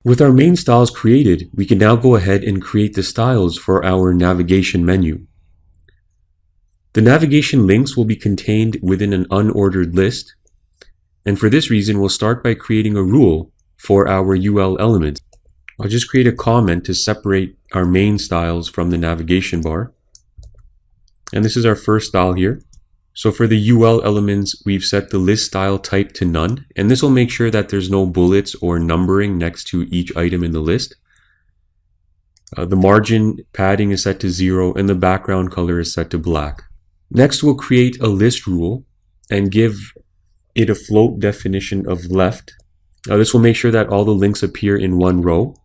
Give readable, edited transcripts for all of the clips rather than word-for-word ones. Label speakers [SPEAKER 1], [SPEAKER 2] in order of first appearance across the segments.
[SPEAKER 1] With our main styles created, we can now go ahead and create the styles for our navigation menu. The navigation links will be contained within an unordered list, and for this reason, we'll start by creating a rule for our UL elements. I'll just create a comment to separate our main styles from the navigation bar. And this is our first style here. So for the UL elements, we've set the list style type to none, and this will make sure that there's no bullets or numbering next to each item in the list. The margin padding is set to 0, and the background color is set to black. Next, we'll create a list rule and give it a float definition of left. This will make sure that all the links appear in one row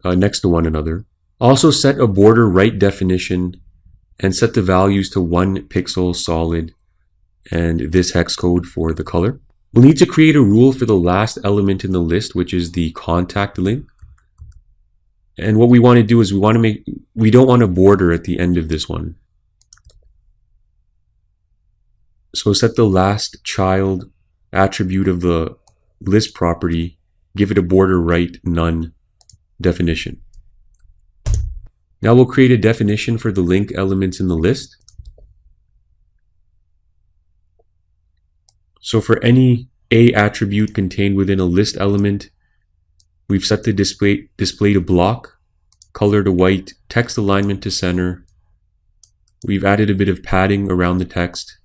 [SPEAKER 1] next to one another. Also set a border right definition and set the values to 1 pixel solid and this hex code for the color. We'll need to create a rule for the last element in the list, which is the contact link. And what we want to do is we don't want a border at the end of this one. So set the last child attribute of the list property, give it a border right none definition. Now we'll create a definition for the link elements in the list. So for any A attribute contained within a list element, we've set the display to block, color to white, text alignment to center. We've added a bit of padding around the text,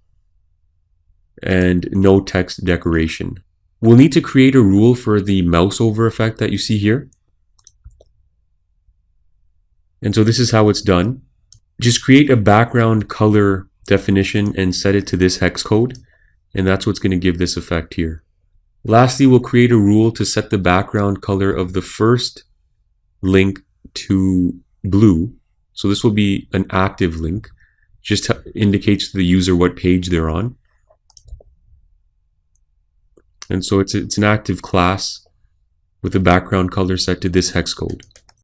[SPEAKER 1] and no text decoration. We'll need to create a rule for the mouse over effect that you see here. And so this is how it's done. Just create a background color definition and set it to this hex code, and that's what's going to give this effect here. Lastly, we'll create a rule to set the background color of the first link to blue. So this will be an active link, just indicates to the user what page they're on. And so it's an active class with the background color set to this hex code.